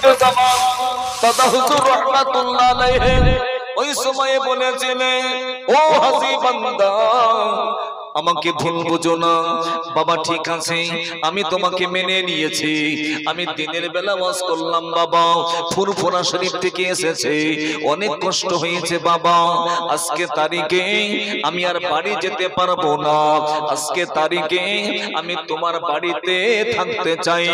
মুজাদ্দিদ জামান দাদা হুজুর রাহমাতুল্লাহ আলাইহি ওই সময়ে বলেছিলেন, ও হাজি বান্দা আমাকে ভুল বুঝো না বাবা, ঠিক আছে আমি তোমাকে মেনে নিয়েছি, আমি দিনের বেলা ওয়াজ করলাম বাবা, ফুরফুরা শরীফ থেকে এসেছে, অনেক কষ্ট হয়েছে বাবা, আজকে তারিখে আমি আর বাড়ি যেতে পারবো না, আজকে তারিখে আমি তোমার বাড়িতে থাকতে চাই।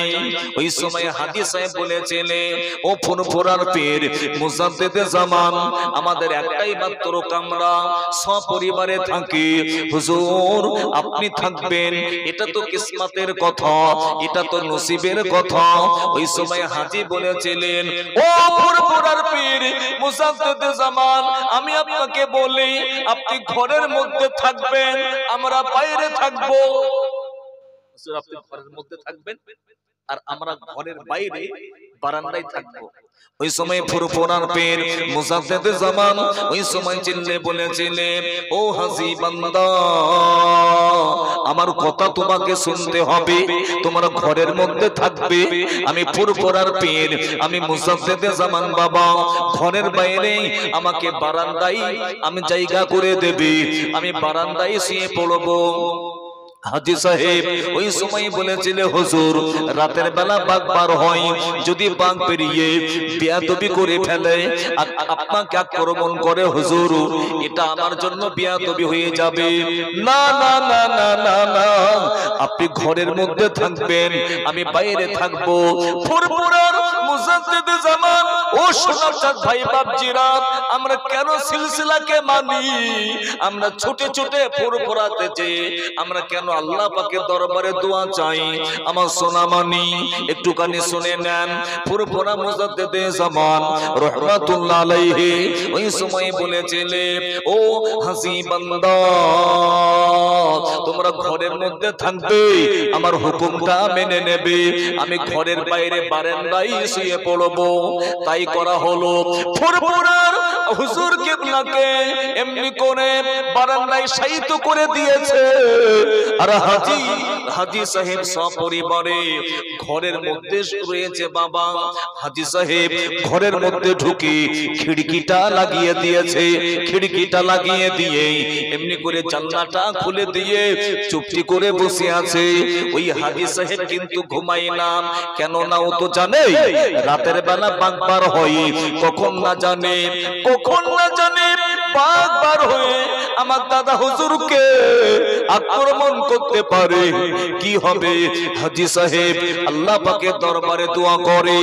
ওই সময় হাজী সাহেব বলেছিলেন, ও ফুরফুরার পীর মুজাদ্দিদ জামান, আমাদের একটাই মাত্র কামরা, সপরিবারে থাকি, হুজুর আপনি থাকবেন, এটা তো কিসমতের কথা, এটা তো নসিবের কথা। ওই সময় হাজী বলেছিলেন, ও ফুরফুরার পীর মুজাদ্দিদ জামান, আমি আপনাকে বলি আপনি ঘরের মধ্যে থাকবেন, আমরা বাইরে থাকবো। হুজুর আপনি ঘরের মধ্যে থাকবেন আর আমরা ঘরের বাইরে বারান্দায় থাকবো। ওই সময় ফুরফুরার পীর মুজাদ্দিদ জামান ওই সময় চিল্লে বলেছিলেন, ও হাজী বান্দা আমার কথা তোমাকে শুনতে হবে, তোমার ঘরের মধ্যে থাকবে, আমি ফুরফুরার পীর, আমি মুজাদ্দিদ জামান বাবা, ঘরের বাইরে আমাকে বারান্দায় আমি জায়গা করে দেবে, আমি বারান্দায় শুয়ে পড়বো। হাজী সাহেব ওই সময় বলেছিলেন, হুজুর রাতের বেলা বাঘ বার হয়, যদি বাঘ পেরিয়ে বেয়াদবি করে ফেলে আপনাকে আক্রমণ করে, হুজুর এটা আমার জন্য বেয়াদবি হয়ে যাবে। না না না না না না, আপনি ঘরের মধ্যে থাকবেন, আমি বাইরে থাকবো। ফুরফুরার মুজাদ্দিদ জামান, ও সোনার চাঁদ ভাই বাপজিরা, আমরা কেন সিলসিলাকে মানি, আমরা ছুটে ছুটে ফুরফুরাতে যে আমরা কেন আল্লাহ পাকের দরবারে দোয়া চাই, আমার সোনা মানি একটুখানি শুনে নেন। ফুরফুরা মুজাদ্দিদ জামান রাহমাতুল্লাহ আলাইহি ওই সময় বলেছিলেন, ও হাজী বান্দা তোমরা ঘরের মধ্যে থাকবে, আমার হুকুমটা মেনে নেবে, আমি ঘরের বাইরে বারান্দায় শুয়ে পড়বো। তাই করা হলো, ফুরফুরার হুজুর কিবলাকে এমনি করে বারান্দায় শায়িত করে দিয়েছে, আর হাজী সাহেব সপরিবারে ঘরের মধ্যে রয়েছে বাবা। হাজী সাহেব ঘরের মধ্যে ঢুকে খিড়কিটা লাগিয়ে দিয়েছে, খিড়কিটা লাগিয়ে দিয়ে এমনি করে জানলাটা খুলে দিয়ে চুপটি করে বসে আছে। ওই হাজী সাহেব কিন্তু ঘুমায় না, কেন না ও তো জানে রাতের বেলা বাঘ বার হয়, কখন না জানে বাঘ বার হয়ে আমার দাদা হুজুরকে আক্রমণ করতে পারে, কি হবে? হাজী সাহেব আল্লাহ পাকের দরবারে দোয়া করে,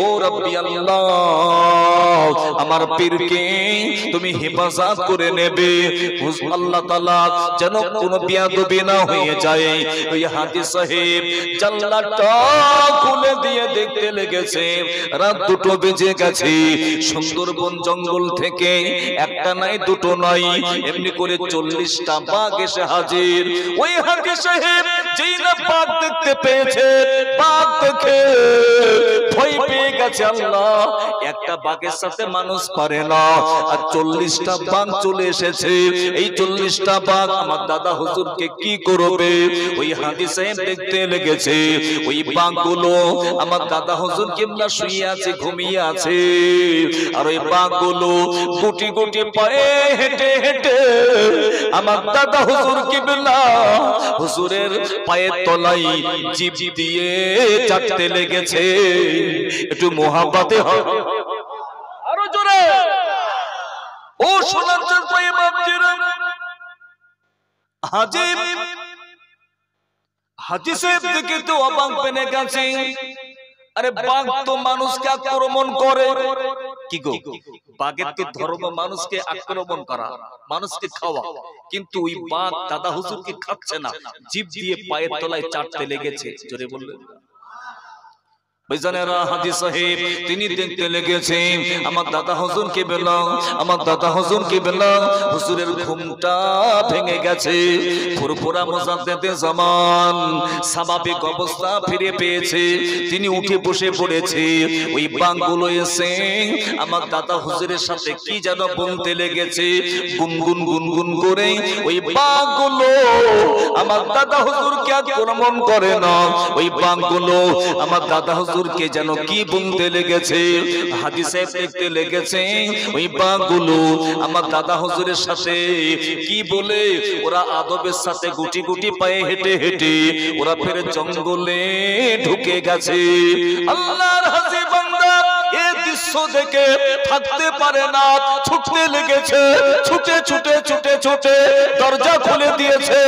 ও রব্বি আল্লাহ আমার পীরকে তুমি হেফাজত করে নেবে, আল্লাহ তাআলা যেন কোনো বেয়াদবি না হয়ে যায়। ওই হাজী সাহেব জানলাটা খুলে দিয়ে দেখতে লেগেছে রাত 2টো বেজে গেছে, সুন্দরবন জঙ্গল থেকে একটা নাই দুটো নয় এমনি করে 40টা বাঘ এসে হাজির। ওই হাজী সাহেব যেই না বাঘ দেখতে পেয়েছে, বাঘ দেখে ভয় পেয়ে গেছে, আল্লাহ একটা বাঘের সাথে মানুষ পারে না, আর 40টা বাঘ চলে এসেছে, এই 40টা বাঘ আমার দাদা হুজুরকে কি করবে? ওই হাজী সাহেব দেখতে লেগেছে ওই বাঘগুলো আমার দাদা হুজুর কিবলা শুয়ে আছে, ঘুমিয়ে আছে, আর ওই বাঘগুলো গুটি গুটি পায়ে হেঁটে হেঁটে আমার দাদা হুজুর কিবলা হুজুরের পায়ের তলায় জিভ দিয়ে চাটতে লেগেছে। একটু মোহাব্বতে হবে আরো জোরে, ও সোনার চাঁদ ভাই বাপজিরা। হাজী সাহেব দেখে তো অবাক পেয়ে গেছে, আরে বাঘ তো মানুষকে আক্রমণ করে, কি গো বাঘের তো ধর্ম মানুষকে আক্রমণ করা, মানুষকে খাওয়া, কিন্তু ওই বাঘ দাদা হুজুরকে খাচ্ছে না, জিভ দিয়ে পায়ের তলায় চাটতে লেগেছে। জোরে বললেন ভাইজানেরা, হাজী সাহেব তিনি দেখতে লেগেছে আমার দাদা হুজুরকে বেলা, আমার দাদা হুজুরকে বেলা হুজুরের ঘুমটা ভেঙে গেছে। ফুরফুরা মুজাদ্দিদ জামান স্বাভাবিক অবস্থা ফিরে পেয়েছে, তিনি উঠে বসে পড়েছে। ওই বাঘগুলো এসে আমার দাদা হুজুরের সাথে কি যেন বলতে লেগেছে, গুনগুন গুনগুন করে। ওই বাঘগুলো আমার দাদা হুজুরকে আক্রমণ করে না, ওই বাঘগুলো আমার দাদা হুজুর হুজুরকে যেন কি বলতে লেগেছে, হাদিসে দেখতে লেগেছে ওই বাঘগুলো আমার দাদা হুজুরের সাথে কি বলে ওরা আদবের সাথে গুটি গুটি পায়ে হেঁটে হেঁটে ওরা ফের জঙ্গলে ঢুকে গেছে। আল্লাহর হাজি বান্দা এই দৃশ্য দেখে থাকতে পারে না, ছুটতে লেগেছে, ছুটে ছুটে ছুটে ছুটে দরজা খুলে দিয়েছে।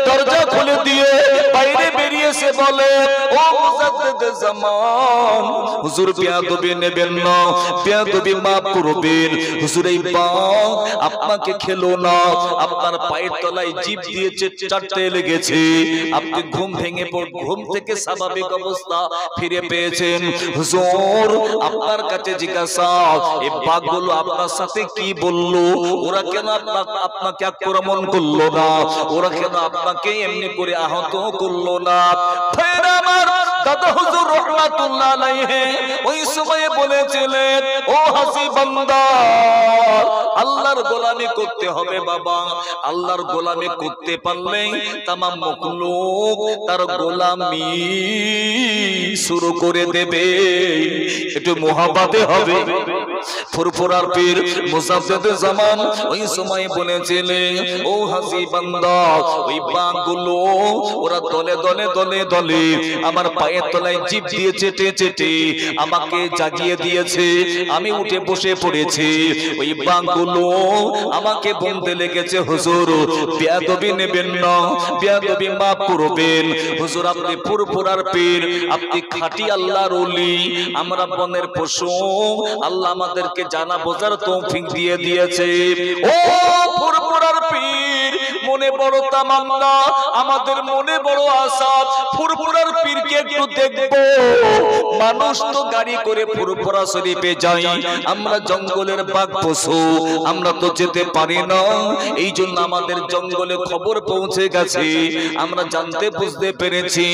দরজা খুলে দিয়ে বাইরে বেরিয়েছে, বলে ও মুজাদ্দিদ জামান, হুজুর বেয়াদবি নেবেন না, বেয়াদবি মাফ করবেন। হুজুর এই বাঘ আপনাকে খেলো না, আপনার পায়ের তলায় জিভ দিয়ে চাটতে লেগেছে। আপনি ঘুম ভেঙে ঘুম থেকে স্বাভাবিক অবস্থা ফিরে পেয়েছেন। হুজুর আপনার কাছে জিজ্ঞাসা, এই বাঘগুলো আপনার সাথে কি বললো? ওরা কেন আপনাকে আক্রমণ করলো না? ওরা কেন আপনাকে এমনি করে আহত করলো না? ফের আমার দাদা হুজুর রাহমাতুল্লাহ আলাইহি ওই সময়ে বলেছিলেন, ও হাসি বান্দা, আল্লাহর গোলামি করতে হবে বাবা। আল্লাহর গোলামি করতে পারলে তাম মখলুক তার গোলামি শুরু করে দেবে। একটু মুহাব্বতে হবে। ফুরফুরার পীর মুজাদ্দিদ জামান ওই সময় বলেছিলেন, ও হাসি বান্দা, ওই বাঘগুলো ওরা দলে দলে দলে দলে আমার পায়ের তলায় জিভ দিয়ে চেটে চেটে আমাকে জাগিয়ে দিয়েছে। আমি উঠে বসে পড়েছি। ওই বাঘগুলো আমাকে বলতে লেগেছে, হুজুর বেয়াদবি নেবেন না, বেয়াদবি মাফ করবেন। হুজুর আপনি ফুরফুরার পীর, আপনি খাঁটি আল্লাহর ওলি, আমরা বনের পশু। আল্লাহ আমাদেরকে জানা বোঝার তৌফিক দিয়ে দিয়েছে। ও ফুরফুরার পীর, মনে বড় তামান্না, আমাদের মনে বড় আশা, ফুরফুরার পীরকে একটু দেখবো। মানুষ তো গাড়ি করে ফুরফুরা শরীফে যাই, আমরা জঙ্গলের বাঘ পশু, আমরা তো যেতে পারি না। এই জন্য আমাদের জঙ্গলে খবর পৌঁছে গেছে, আমরা জানতে বুঝতে পেরেছি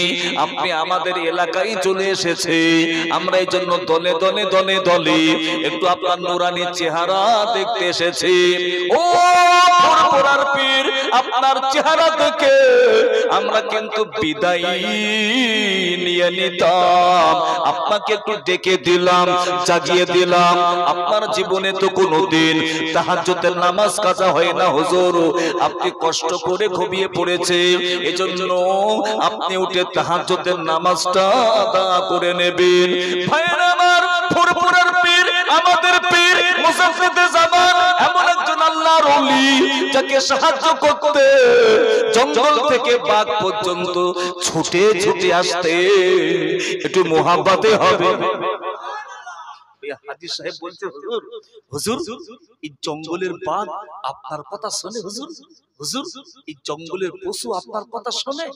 আপনি আমাদের এলাকায় চলে এসেছে। আমরা এই জন্য দলে দলে দলে দলে একটু আপনার নুরানি চেহারা দেখতে এসেছি। ও ফুরফুরার পীর, আপনার চেহারা দেখে আমরা কিন্তু বিদায় নিয়ে নিতাম, আপনাকে একটু ডেকে দিলাম, জাগিয়ে দিলাম। আপনার জীবনে তো কোনোদিন তাহাজ্জুদের নামাজ কাজা হয় না হুজুর, আপনি কষ্ট করে ঘুমিয়ে পড়েছে, এজন্য আপনি উঠে তাহাজ্জুদের নামাজটা আদা করে নেবেন। ভাইরা আমার, ফুরফুরার পীর আমাদের পীর মুজাদ্দিদ জামান এমন একজন আল্লাহর ওলি, যাকে সাহায্য করতে জঙ্গল থেকে বাঘ পর্যন্ত ছুটে ছুটে আসতে একটু মুহাব্বতে হবে। হাজী সাহেব বলছে, হুজুর হুজুর এই জঙ্গলের বাঘ আপনার কথা শুনে, হুজুর হুজুর এই জঙ্গলের পশু আপনার কথা শুনে।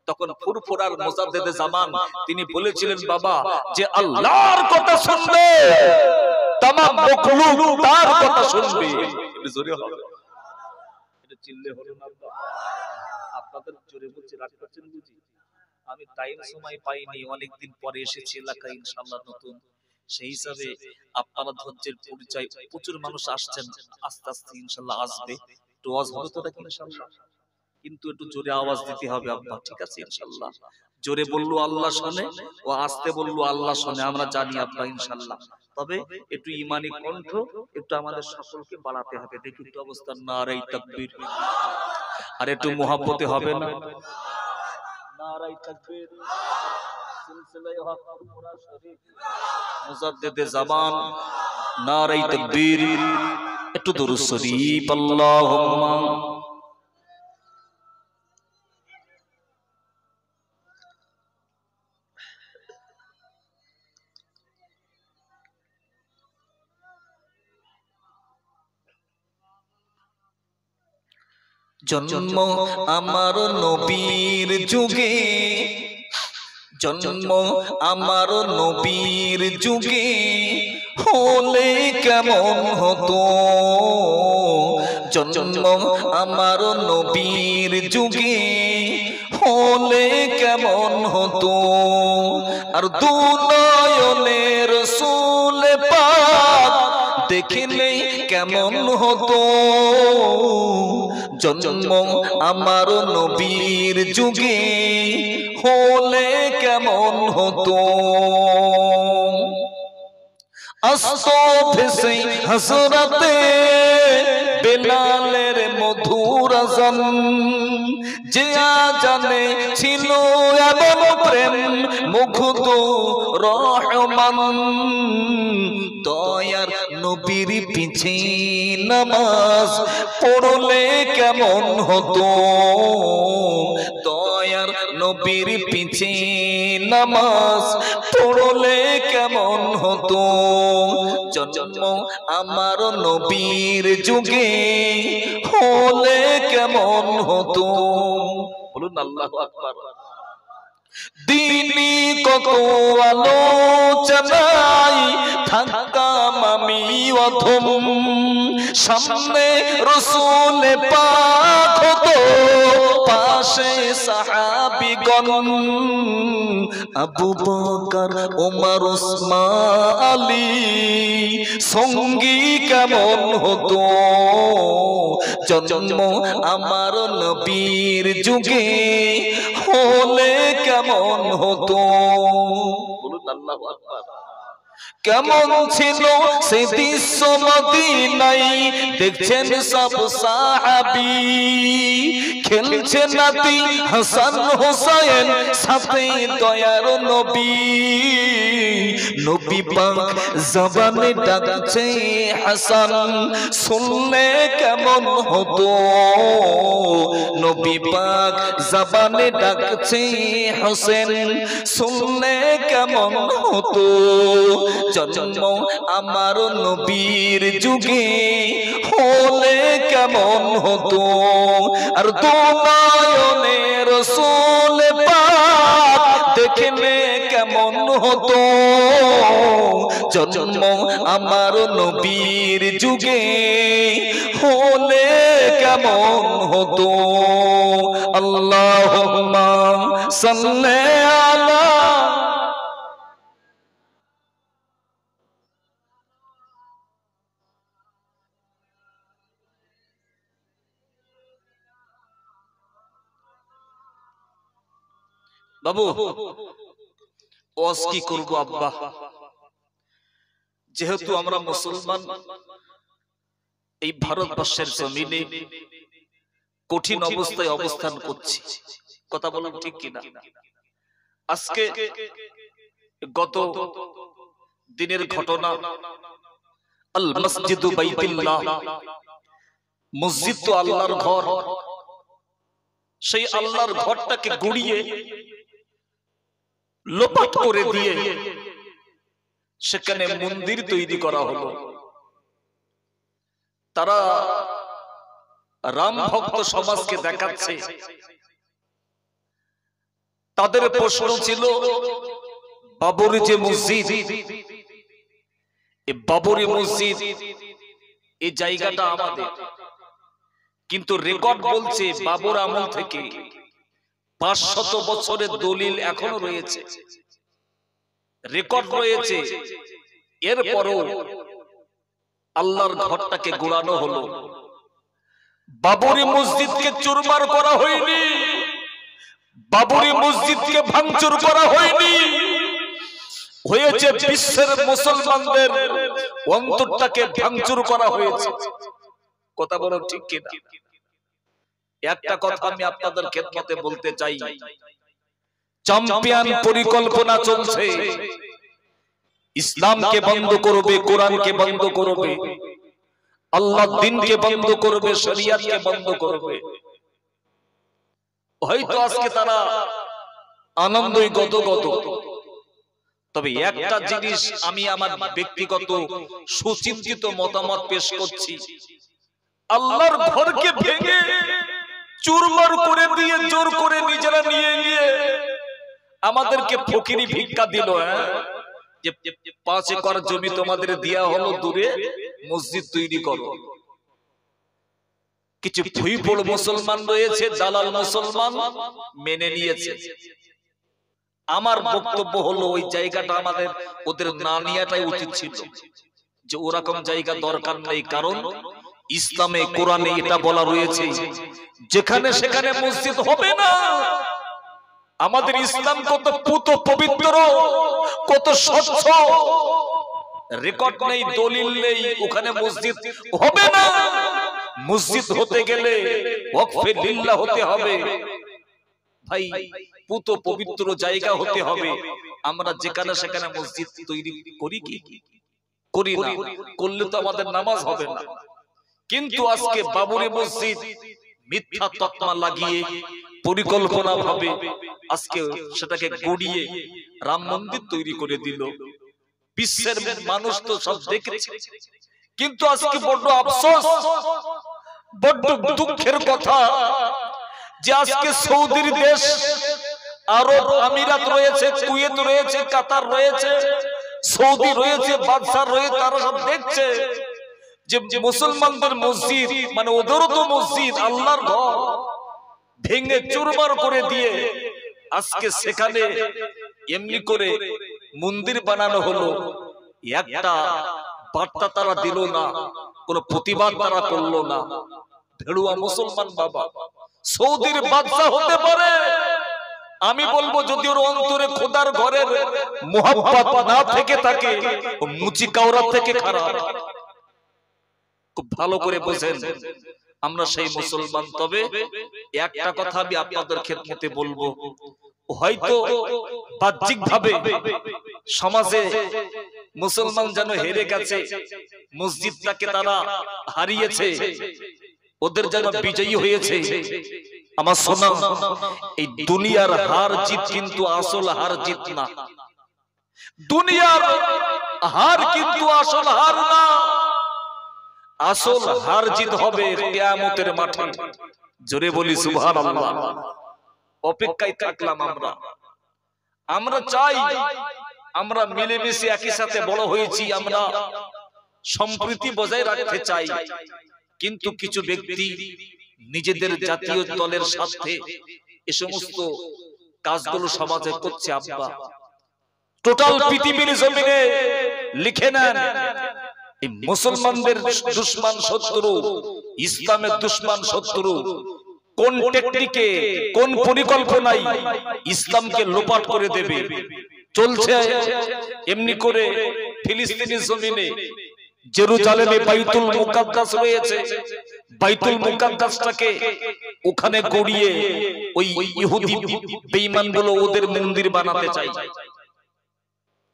তখন ফুরফুরার মুজাদ্দিদ জামান তিনি বলেছিলেন, বাবা যে আল্লাহর কথা শুনবে तमाम मखलूक तार কথা শুনবে। একটু জোরে হবে, এটা চিল্লে হলো না আপনাদের জোরে বলছি, রাগ করছেন বুঝি? আমি টাইম সময় পাইনি, অনেক দিন পরে এসেছি এলাকায় ইনশাআল্লাহ নতুন, সেই হিসাবে আপনারা ধৈর্যের পরিচয়, প্রচুর মানুষ আসছেন, আস্তে আস্তে ইনশাআল্লাহ আসবে। একটু আওয়াজ হবে তো নাকি ইনশাআল্লাহ? কিন্তু একটু জোরে আওয়াজ দিতে হবে আব্বা, ঠিক আছে ইনশাআল্লাহ? জোরে বললো আল্লাহ শুনে, ও আস্তে বললো আল্লাহ শুনে, আমরা জানি আব্বা ইনশাআল্লাহ। তবে একটু ঈমানি কণ্ঠ একটু আমাদের সকলকে বাড়াতে হবে। দেখি একটু অবস্থা, নারে তাকবীর, আর একটু মুহাব্বতে হবে না? নারে তাকবীর, সিলসিলায়ে হক পুরা শরীফ মুজাদ্দিদ জামান, নারে তাকবীর, একটু দুরূদ শরীফ, আল্লাহুম্মা जन्म आमार नबीर जुगे, जन्म आमार नबीर जुगे होले केमन हतो, जन्म आमार नबीर जुगे होले केमन हतो, और दू नयने रसूल पाक देखिले केमन हतो, जन्म आमार नबीर जुगे হলে কেমন হতো। আস্তো ভেসে হযরতে বেলালের মধুর আযান, যে আযানে ছিল এমন প্রেম মুগ্ধ রহমান। দয়ার নবীর পিছে নামাজ পড়লে কেমন হতো, দয়ার নবীর পিছে নামাজ পড়লে কেমন হতো। জন্ম আমার নবীর যুগে হলে কেমন হতো। বলুন আল্লাহু আকবার। দিনী কত আলোচনায় থাকতাম আমি অধম, সামনে রাসূল পাক হতো পাশে সাহাবীগণ। আবু বকর ওমর ওসমান আলী সঙ্গী কেমন হতো। জন্ম আমার নবীর যুগে হলে কেমন হতো। বলুন আল্লাহু আকবার। কেমন ছিল সে দৃশ্য মদিনায়, দেখছেন সব সাহাবী, খেলছে নাতি হাসান হোসেন সাথে দয়ার নবী। নবী পাক জবানে ডাকছে হাসান, শুনলে কেমন হতো। নবী পাক জবানে ডাকছে হোসেন, শুনলে কেমন হতো। জন্ম আমার নবীর যুগে হলে কেমন হতো। আর দুনয়নে রাসূল পাক দেখলে কেমন হতো। জন্ম আমার নবীর যুগে হলে কেমন হতো। আল্লাহুম্মা সাল্লি আলা। বাবু ওয়াজ কি করব আব্বা, যেহেতু আমরা মুসলমান এই ভারতবর্ষের জমিনে কঠিন অবস্থায় অবস্থান করছি, কথা বলুন ঠিক কিনা। আজকে গত দিনের ঘটনা, আল মসজিদু বাইতুল্লাহ, মসজিদ তো আল্লাহর ঘর, সেই আল্লাহর ঘরটাকে গুড়িয়ে লোপাট করে দিয়ে সেখানে মন্দির তৈরি করা হলো। তারা রাম ভক্ত সমাজকে দেখাচ্ছে, তাদের প্রশ্ন ছিল বাবরি যে মসজিদ, এই বাবরি মসজিদ এই জায়গাটা আমাদের, কিন্তু রেকর্ড বলছে বাবর আমল থেকে 500 বছরের দলিল এখনো রয়েছে, রেকর্ড রয়েছে। এরপরও আল্লাহর ঘরটাকে গোড়ানো হলো। বাবরি মসজিদকে চুরমার করা হয়নি, বাবরি মসজিদকে ভাঙচুর করা হয়নি, হয়েছে বিশ্বের মুসলমানদের অন্তরটাকে ভাঙচুর করা হয়েছে। কথা বলো ঠিক কিনা। একটা কথা আমি আপনাদের খেদমতে বলতে চাই, চ্যাম্পিয়ন পরিকল্পনা চলছে, ইসলামকে বন্ধ করবে, কোরআনকে বন্ধ করবে, আল্লাহর দ্বীনকে বন্ধ করবে, শরিয়তকে বন্ধ করবে। হয়তো আজকে তারা আনন্দই গত, তবে একটা জিনিস আমি আমার ব্যক্তিগত সুচিন্তিত মতামত পেশ করছি, আল্লাহর ঘরকে ভেঙে চুরমার করে দিয়ে জোর করে নিজেরা নিয়ে গিয়ে আমাদেরকে ফকিরি ভিক্ষা দিল। যে 5 একর জমি তোমাদের দেয়া হলো, দূরে মসজিদ তৈরি করো। কিছু ভুইপোড় মুসলমান রয়েছে, দালাল মুসলমান মেনে নিয়েছে। আমার বক্তব্য হলো ওই জায়গাটা আমাদের ওদের না নেওয়াটাই উচিত ছিল, যে ওরকম জায়গা দরকার নেই। কারণ ইসলামে কোরআনে এটা বলা রয়েছে, যেখানে সেখানে মসজিদ হবে না। আমাদের ইসলাম কত পুত পবিত্র, কত স্বচ্ছ। রেকর্ড নেই, দলিল নেই, ওখানে মসজিদ হবে না। মসজিদ হতে গেলে ওয়াকফে লিল্লাহ হতে হবে ভাই, পুত পবিত্র জায়গা হতে হবে। আমরা যেখানে সেখানে মসজিদ তৈরি করি কি করি না, করলে তো আমাদের নামাজ হবে না। কিন্তু আজকে বাবরি মসজিদ মিথ্যা তকমা লাগিয়ে পরিকল্পনা ভাবে আজকে সেটাকে গড়িয়ে রাম মন্দির তৈরি করে দিল। বিশ্বের মানুষ তো সব দেখেছে। কিন্তু আজকে বড় আফসোস, বড় দুঃখের কথা যে আজকে সৌদির দেশ, আরব আমিরাত রয়েছে, কুয়েত রয়েছে, কাতার রয়েছে, সৌদি রয়েছে, বাদশা রয়েছে, তারা সব দেখছে যে মুসলমানদের মসজিদ, মানে ওদেরও তো মসজিদ, আল্লাহর ঘর, ভেঙে চুরমার করে দিয়ে আজকে সেখানে এমনি করে মন্দির বানানো হলো। একটা বার্তা তারা দিল না, কোন প্রতিবাদ তারা করলো না। ভেড়ুয়া মুসলমান বাবা সৌদির বাদশা হতে পারে, আমি বলবো যদি ওর অন্তরে খোদার ঘরের মোহাব্বত না থেকে থাকে, মুচি কাওরা থেকে খারাপ। খুব ভালো করে বোঝেন, আমরা সেই মুসলমান। তবে একটা কথা আমি আপনাদের খেদমতে বলবো, হয়তো বাহ্যিক ভাবে সমাজে মুসলমান যেন হেরে গেছে, মসজিদটাকে তারা হারিয়েছে, ওদের যেন বিজয়ী হয়েছে। আমার সোনা, এই দুনিয়ার হার জিত কিন্তু আসল হার জিত না। দুনিয়ার হার কিন্তু আসল হার না। আসল হার জিত হবে কিয়ামতের মাঠে। জোরে বলি সুবহানাল্লাহ। অপেক্ষায় থাকলাম আমরা চাই, আমরা মিলেমিশে একই সাথে বড় হয়েছি, আমরা সম্প্রীতি বজায় রাখতে চাই। কিন্তু কিছু ব্যক্তি নিজেদের জাতীয় দলের স্বার্থে এ সমস্ত কাজগুলো সমাজে করছে। আব্বা, টোটাল পৃথিবীর জমিনে লিখে নেন, এই মুসলমানদের দুশমন শত্রু, ইসলামের দুশমন শত্রু কোন টেকনিকে, কোন পরিকল্পনায় ইসলামকে লোপাট করে দেবে চলছে। এমনি করে ফিলিস্তিনের জমিনে জেরুজালেমে বাইতুল মুকাদ্দাস রয়েছে, বাইতুল মুকাদ্দাসটাকে ওখানে গড়িয়ে ওই ইহুদি বেঈমানগুলো ওদের মন্দির বানাতে চায়।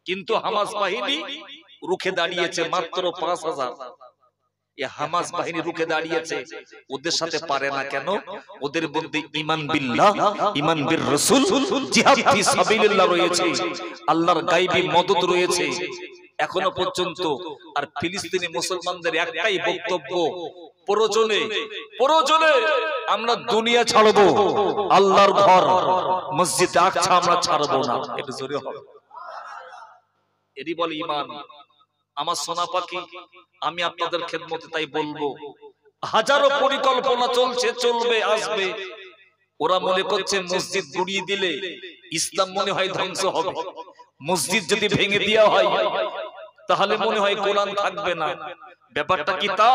কিন্তু হামাস বাহিনী রুখে দাঁড়িয়েছে, মাত্র ৫,০০০। হামাস বাহিনী রুখে দাঁড়িয়েছে, ওদের সাথে পারে না কেন? ওদের মধ্যে ঈমান বিল্লাহ, ঈমান বির রাসূল, জিহাদ ফি সাবিলিল্লাহ রয়েছে, আল্লাহর গায়বী মদদ রয়েছে এখনো পর্যন্ত। আর ফিলিস্তিনি মুসলমানদের একটাই বক্তব্য, প্রয়োজনে আমরা দুনিয়া ছাড়বো, আল্লাহর ঘর মসজিদ আকসা আমরা ছাড়বো না। এটা জোরে হবে, এরই বলে ঈমান। আমার সোনা পাখি, আমি আপনাদের খেদমতে তাই বলবো, হাজারো পরিকল্পনা চলছে, চলবে, আসবে। ওরা মনে করছে মসজিদ গুড়িয়ে দিলে ইসলাম মনে হয় ধ্বংস হবে। মসজিদ যদি ভেঙে দেওয়া হয় তাহলে মনে হয় কোরআন থাকবে না। ব্যাপারটা কি তা?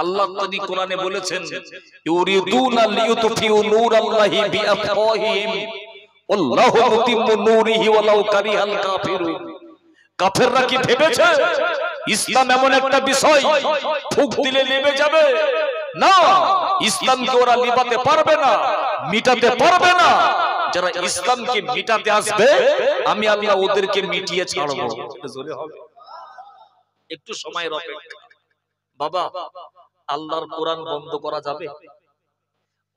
আল্লাহ তিনি কোরআনে বলেছেন, ইউরিদুনা লিইউতফিউ নূরাল্লাহি বিআফওয়াহিহিম আল্লাহু মুতিম্মু নূরিহি ওয়ালাউ কারিহাল কাফিরুন। কাফেররা কি ভেবেছে ইসলাম এমন একটা বিষয় ফুঁক দিলে নেমে যাবে? না, ইসলামকে ওরা নিভাতে পারবে না, মিটাতে পারবে না। যারা ইসলামকে মিটাতে আসবে, আমি আল্লাহ ওদেরকে মিটিয়ে ছাড়বো। জোরে হবে, একটু সময়ের অপেক্ষা। বাবা, আল্লাহর কোরআন বন্ধ করা যাবে?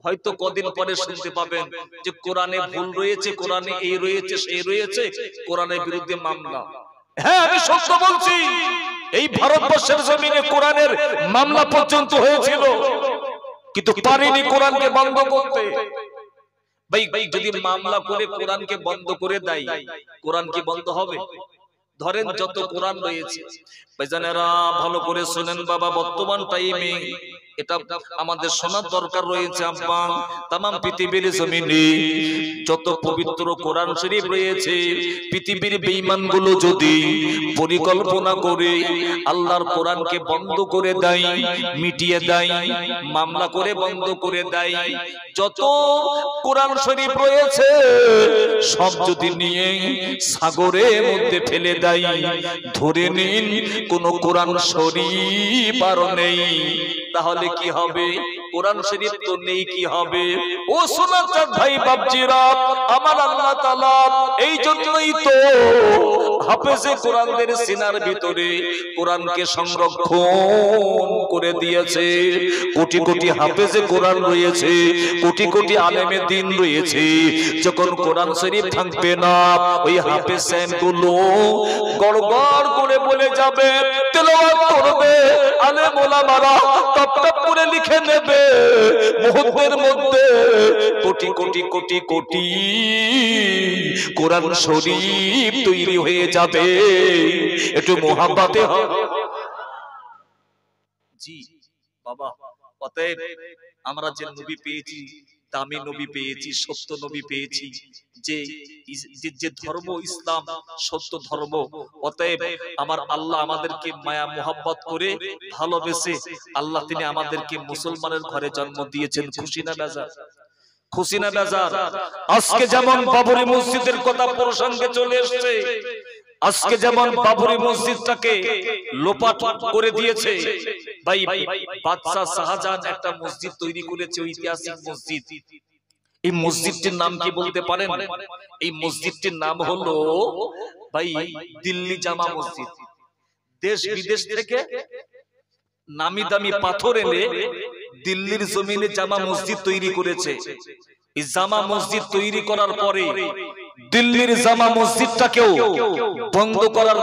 হয়তো কদিন পরে শুনতে পাবেন যে কোরআনে ভুল রয়েছে, কোরআনে এই রয়েছে, সেই রয়েছে, কোরআনের বিরুদ্ধে মামলা। হ্যাঁ, আমি সত্য বলছি, এই ভারতবর্ষের জমিনে কোরআনের মামলা পর্যন্ত হয়েছিল, কিন্তু পারেনি কোরআনকে বন্ধ করতে। ভাই, যদি মামলা করে কোরআনকে বন্ধ করে দেয়, কোরআন কি বন্ধ হবে? ধরেন যত কোরআন রয়েছে, ভাইজানেরা ভালো করে শুনেন বাবা, বর্তমান টাইমে এটা আমাদের শোনার দরকার রয়েছে আব্বা। তাম পৃথিবীর জমিনে যত পবিত্র কোরআন শরীফ রয়েছে, পৃথিবীর বেঈমানগুলো যদি পরিকল্পনা করে আল্লাহর কোরআনকে বন্ধ করে দেয়, মিটিয়ে দেয়, মামলা করে বন্ধ করে দেয়, যত কোরআন শরীফ রয়েছে সব যদি নিয়ে সাগরের মধ্যে ফেলে দেয়, ধরে নিন কোন কোরআন শরীফ আর নেই, তাহলে কি হবে? কোরআন শরীফ তো নেই, কি হবে? ও সোনার চাঁদ ভাই বাপজিরা, আমার আল্লাহ তাআলা এই জন্যই তো হাফেজে কোরআনদের সিনার ভিতরে কোরআনকে সংরক্ষণ করে দিয়েছে। কোটি কোটি হাফেজে কোরআন রয়েছে, কোটি কোটি আলেমে দ্বীন রয়েছে। যখন কোরআন শরীফ থাকবে না, ওই হাফেজ গুলো গড়গড় করে বলে যাবে, তেলাওয়াত করবে, আলেম ওলামারা টপ টপ করে লিখে নেবে, মুহূর্তের মধ্যে কোটি কোটি কোটি কোটি কোরআন শরীফ তৈরি হয়ে যাবে। একটু মোহাব্বতে জি বাবা। অতএব আমরা যে নবী পেয়েছি, দামি নবী পেয়েছি, সত্য নবী পেয়েছি, যে ধর্ম ইসলাম সত্য ধর্ম, অতএব আমার আল্লাহ আমাদেরকে মায়া মোহাব্বত করে ভালোবেসে আল্লাহ তিনি আমাদেরকে মুসলমানের ঘরে জন্ম দিয়েছেন। খুশি না বেজার? খুশি না বেজার? আজকে যেমন বাবরি মসজিদের কথা প্রসঙ্গে চলে এসেছে, আজকে যেমন বাবরি মসজিদটাকে লোপাট করে দিয়েছে, ভাই বাদশা শাহজাহান একটা মসজিদ তৈরি করেছে, ঐতিহাসিক মসজিদ। এই মসজিদটির নাম কি বলতে পারেন? এই মসজিদটির নাম হলো ভাই দিল্লি জামা মসজিদ। দেশ বিদেশ থেকে নামি দামি পাথর এনে দিল্লির জমিনে জামা মসজিদ তৈরি করেছে। এই জামা মসজিদ তৈরি করার পরে দিল্লির জামা মসজিদটাকেও বন্ধ করার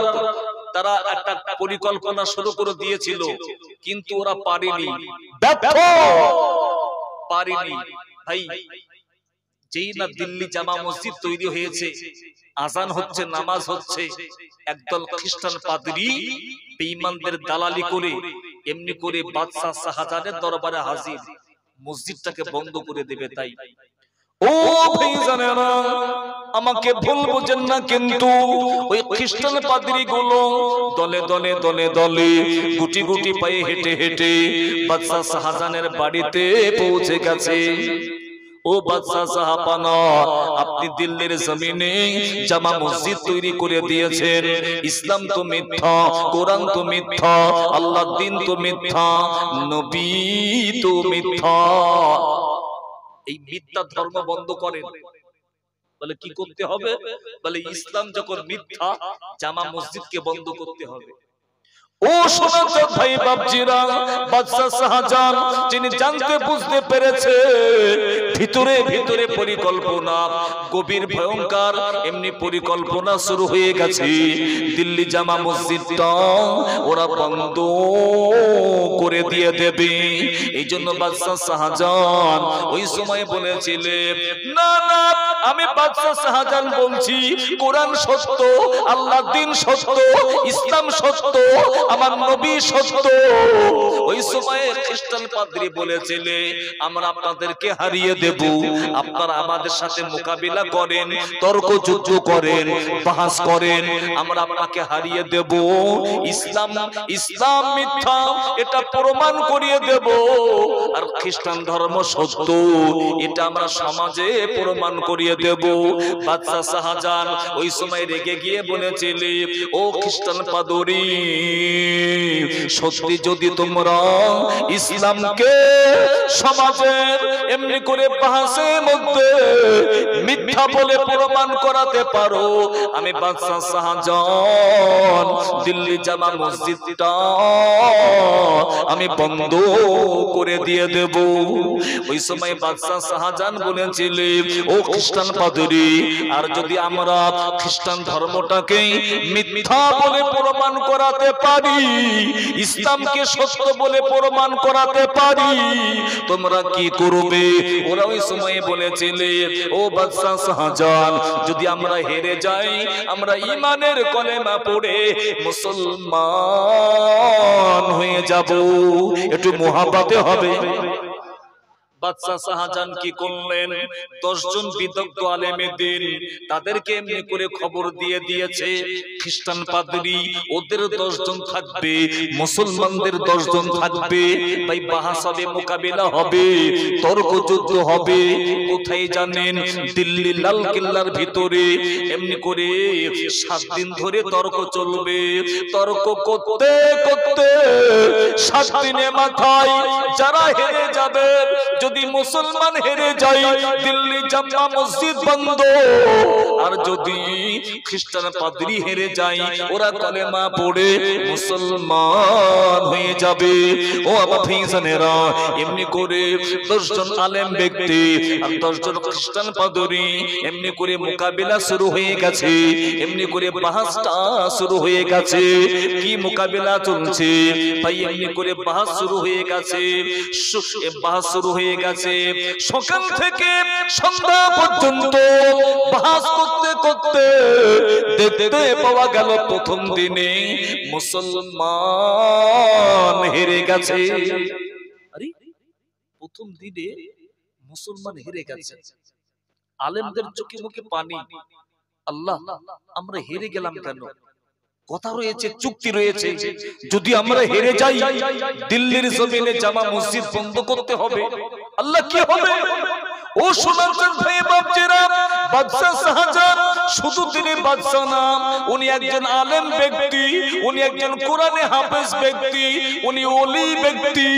তারা একটা পরিকল্পনা শুরু করে দিয়েছিল, কিন্তু ওরা পারেনি, পারেনি। ভাই যেই না দিল্লি জামা মসজিদ তৈরি হয়েছে, আজান হচ্ছে, নামাজ হচ্ছে, একদল খ্রিস্টান পাদ্রী বেঈমানদের দালালি করে এমনি করে বাদশা শাহজাহানের দরবারে হাজির, মসজিদটাকে বন্ধ করে দেবে। তাই ও ভাইজানেরা, আমাকে ভুল বুঝেন না, কিন্তু ওই খ্রিস্টান পাদ্রী গুলো দলে দলে দলে দলে গুটি গুটি পায়ে হেঁটে হেঁটে বাদশা শাহজাহানের বাড়িতে পৌঁছে গেছে। ও বাদশা শাহপানা, আপনি দিল্লির জমিনে জামা মসজিদ তৈরি করে দিয়েছেন, ইসলাম তো মিথ্যা, কোরআন তো মিথ্যা, আল্লাহর দ্বীন তো মিথ্যা, নবী তো মিথ্যা। এই মিথ্যা ধর্ম বন্ধ করেন। বলে কি করতে হবে? বলে ইসলাম যখন মিথ্যা, জামা মসজিদকে বন্ধ করতে হবে। ও সোনার ভাই বাপজিরা, বাদশা শাহজাহান যিনি জানতে বুঝতে পেরেছে ভিতরে ভিতরে পরিকল্পনা গভীর ভয়ঙ্কর, এমনি পরিকল্পনা শুরু হয়ে গেছে। দিল্লি জামা মসজিদটা ওরা বন্ধ করে দিয়ে দেবে। এই জন্য বাদশা শাহজাহান ওই সময় বলেছিলেন, না না, আমি বাদশা শাহজাহান বলছি কোরআন সত্য, আল্লাহর দ্বীন সত্য, ইসলাম সত্য, আমার নবী সত্য। ওই সময়ে খ্রিস্টান পাদ্রী বলেছিলে, আমরা আপনাদেরকে হারিয়ে দেব, আপনারা আমাদের সাথে মোকাবিলা করেন, তর্ক যুদ্ধ করেন, বাহাস করেন, আমরা আপনাকে হারিয়ে দেব। ইসলাম ইসলাম মিথ্যা এটা প্রমাণ করিয়ে দেব, আর খ্রিস্টান ধর্ম সত্য এটা আমরা সমাজে প্রমাণ করিয়ে দেব। বাদশা শাহজাহান ওই সময় রেগে গিয়ে বলেছিলে, ও খ্রিস্টান পাদ্রী, সত্যি যদি তোমরা ইসলামকে সমাজের এমনি করে বাহাসের মধ্যে মিথ্যা বলে প্রমাণ করাতে পারো, আমি বাদশা শাহজাহান দিল্লি জামা মসজিদটা আমি বন্ধ করে দিয়ে দেব। ওই সময় বাদশা শাহজাহান বলেছিলেন, ও খ্রিস্টান পাদ্রী, আর যদি আমরা খ্রিস্টান ধর্মটাকে মিথ্যা বলে প্রমাণ করাতে পারি, পারি, ইসলামকে সত্য বলে প্রমাণ করাতে পারি, তোমরা কি করবে? ওরা ওই সময় বলেছিলে, ও বাদশা শাহজাহান, যদি আমরা হেরে যাই, আমরা ঈমানের কলেমা পড়ে মুসলমান হয়ে যাব। একটু মুহাব্বতে হবে। বাদশা শাহজাহান কি করলেন? 10 জন বিদগ্ধ আলেমে দ্বীন তাদেরকে এমনি করে খবর দিয়ে দিয়েছে, খ্রিস্টান পাদ্রী ওদের 10 জন থাকবে, মুসলমানদের 10 জন থাকবে, ভাই বাহাস হবে, মোকাবিলা হবে, তর্ক যুদ্ধ হবে। কোথায় জানেন? দিল্লি লাল কেল্লার ভিতরে এমনি করে 7 দিন ধরে তর্ক চলবে। তর্ক করতে করতে 7 দিনের মাথায় যারা হেরে যাবে, যদি মুসলমান হেরে যায় দিল্লি জামা মসজিদ বন্ধ, আর যদি খ্রিস্টান পাদ্রী হেরে যায় ওরা কলেমা পড়ে মুসলমান হয়ে যাবে। ও আমার ভাইজানেরা, এমনি করে 10 জন আলেম ব্যক্তি আর 10 জন খ্রিস্টান পাদ্রী এমনি করে মোকাবিলা শুরু হয়ে গেছে, এমনি করে বাহাসটা শুরু হয়ে গেছে। কি মোকাবিলা চলছে ভাই? এমনি করে বাহাস শুরু হয়ে গেছে, বাহাস শুরু হয়ে গেছে। সকাল থেকে সন্ধ্যা পর্যন্ত বাহাস করতে করতে দেখতে পাওয়া গেল প্রথম দিনে মুসলমান হেরে গেছে। আরে প্রথম দিনে মুসলমান হেরে গেছে। আলেমদের চোখে মুখে পানি। আল্লাহ, আমরা হেরে গেলাম কেন? কথা রয়েছে, চুক্তি রয়েছে, যদি আমরা হেরে যাই দিল্লির জমিনে জামা মসজিদ বন্ধ করতে হবে। আল্লাহ কি হবে? ও সোনার ভাই বাপজিরা, বাদশা শাহজাহান শুধু তিনি বাদশা না, উনি একজন আলেম ব্যক্তি, উনি একজন কোরআনে হাফেজ ব্যক্তি, উনি ওলি ব্যক্তি।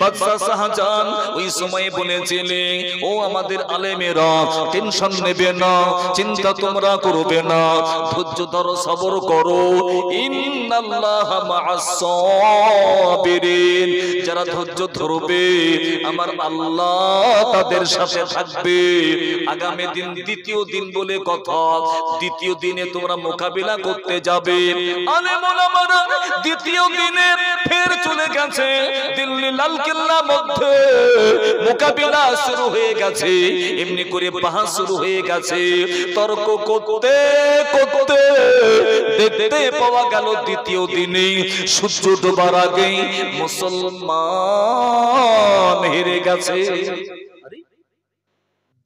বাদশা শাহজাহান ওই সময় বলেছিলেন, ও আমাদের আলেমেরা, টেনশন নেবে না, চিন্তা তোমরা করবে না, ধৈর্য ধরো, সবর করো। ইন্নাল্লাহা মা'আস সাবিরিন, যারা ধৈর্য ধরবে আমার আল্লাহ তাদের সাথে থাকবে। আগামী দিন দ্বিতীয় দিন বলে কথা, দ্বিতীয় দিনে তোমরা মোকাবিলা করতে যাবে। আলেম ওলামারা দ্বিতীয় দিনে ফের চলে গেছে দিল্লি লাল কেল্লার মধ্যে, মোকাবিলা শুরু হয়ে গেছে, এমনি করে বাহাস শুরু হয়ে গেছে। তর্ক করতে করতে দেখতে পাওয়া গেল দ্বিতীয় দিনে সূর্য ডোবার আগে মুসলমান হেরে গেছে।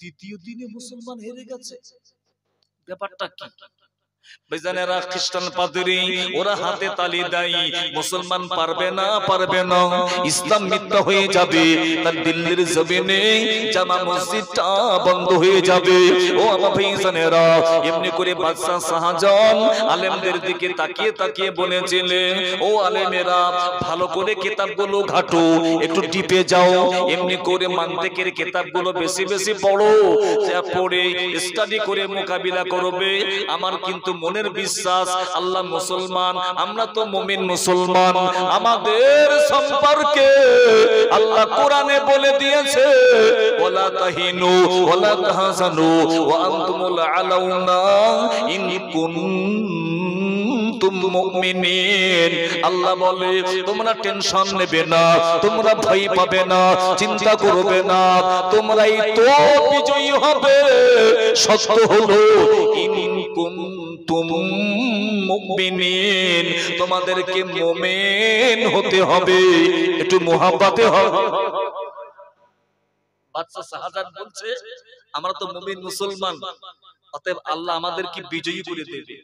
দ্বিতীয় দিনে মুসলমান হেরে গেছে, ব্যাপারটা কি? বেজানেরা খ্রিস্টান পাদ্রী ওরা হাতে তালি দেয়, মুসলমান পারবে না, পারবে না, ইসলাম মিথ্যা হয়ে যাবে, তার দিল্লির জমিনে জামা মসজিদটা বন্ধ হয়ে যাবে। ও আমার ভাইজানেরা, এমনি করে বাদশা শাহজাহান আলেমদের দিকে তাকিয়ে তাকিয়ে বলেছিলেন, ও আলেমেরা, ভালো করে কিতাবগুলো ঘাটো, একটু টিপে যাও, এমনি করে মান্তিকের কিতাবগুলো বেশি বেশি পড়ো, যা পড়ে স্টাডি করে মোকাবিলা করবে। আমার কিন্তু মনের বিশ্বাস আল্লাহ মুসলমান, আমরা তো মুমিন মুসলমান, আমাদের সম্পর্কে আল্লাহ কোরআনে বলে দিয়েছে, ওয়ালা তাহিনু ওয়ালা তাহজানু ওয়া আনতুমুল আলাউনা ইন কুনতুম মুমিনিন। আল্লাহ বলে তোমরা টেনশন নেবে না, তোমরা ভয় পাবে না, চিন্তা করবে না, তোমরাই তো বিজয়ী হবে। সত্য হলো ইন কুনতুম মুমিনিন, তোমাদেরকে মুমিন হতে হবে, একটু মুহাব্বতে হবে। বাদশা শাহজাহান বলছে, আমরা তো মুমিন মুসলমান, অতএব আল্লাহ আমাদেরকে বিজয়ী করে দেবে।